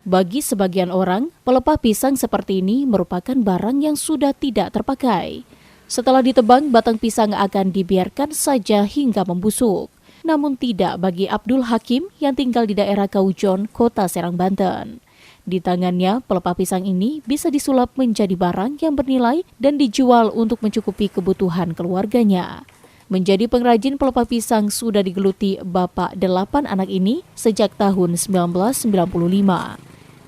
Bagi sebagian orang, pelepah pisang seperti ini merupakan barang yang sudah tidak terpakai. Setelah ditebang, batang pisang akan dibiarkan saja hingga membusuk. Namun tidak bagi Abdul Hakim yang tinggal di daerah Kaujon, Kota Serang, Banten. Di tangannya, pelepah pisang ini bisa disulap menjadi barang yang bernilai dan dijual untuk mencukupi kebutuhan keluarganya. Menjadi pengrajin pelepah pisang sudah digeluti bapak 8 anak ini sejak tahun 1995.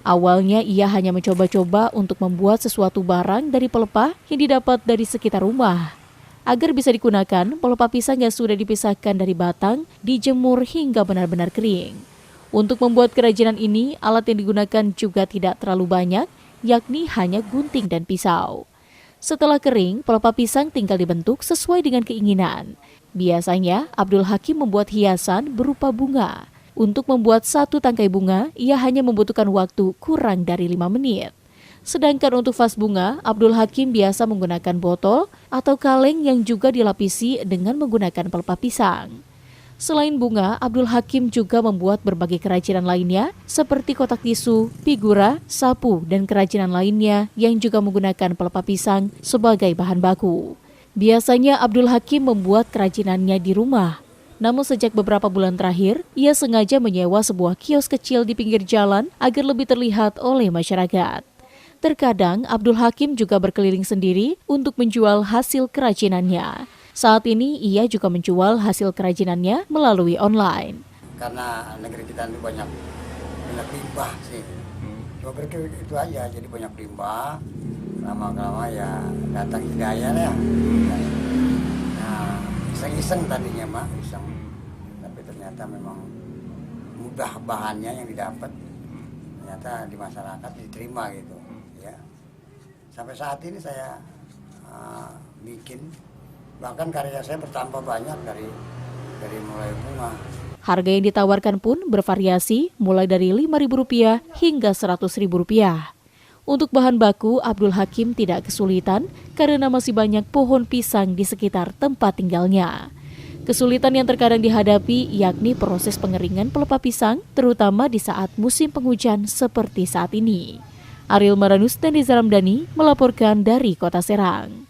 Awalnya ia hanya mencoba-coba untuk membuat sesuatu barang dari pelepah yang didapat dari sekitar rumah. Agar bisa digunakan, pelepah pisang yang sudah dipisahkan dari batang dijemur hingga benar-benar kering. Untuk membuat kerajinan ini, alat yang digunakan juga tidak terlalu banyak, yakni hanya gunting dan pisau. Setelah kering, pelepah pisang tinggal dibentuk sesuai dengan keinginan. Biasanya, Abdul Hakim membuat hiasan berupa bunga. Untuk membuat satu tangkai bunga, ia hanya membutuhkan waktu kurang dari 5 menit. Sedangkan untuk vas bunga, Abdul Hakim biasa menggunakan botol atau kaleng yang juga dilapisi dengan menggunakan pelepah pisang. Selain bunga, Abdul Hakim juga membuat berbagai kerajinan lainnya seperti kotak tisu, figura, sapu, dan kerajinan lainnya yang juga menggunakan pelepah pisang sebagai bahan baku. Biasanya Abdul Hakim membuat kerajinannya di rumah. Namun sejak beberapa bulan terakhir, ia sengaja menyewa sebuah kios kecil di pinggir jalan agar lebih terlihat oleh masyarakat. Terkadang Abdul Hakim juga berkeliling sendiri untuk menjual hasil kerajinannya. Saat ini ia juga menjual hasil kerajinannya melalui online. Karena negeri kita itu banyak limbah sih. Coba itu aja, jadi banyak limbah. Lama-lama ya datang hidayah ya. Nah, iseng-iseng tadinya mah, iseng. Tapi ternyata memang mudah bahannya yang didapat. Ternyata di masyarakat diterima gitu. Ya. Sampai saat ini saya bikin, bahkan karya saya bertambah banyak dari mulai bunga. Harga yang ditawarkan pun bervariasi mulai dari Rp5.000 hingga Rp100.000. Untuk bahan baku, Abdul Hakim tidak kesulitan karena masih banyak pohon pisang di sekitar tempat tinggalnya. Kesulitan yang terkadang dihadapi yakni proses pengeringan pelepah pisang, terutama di saat musim penghujan seperti saat ini. Ariel Maranus dan Nizar Ramdhani melaporkan dari Kota Serang.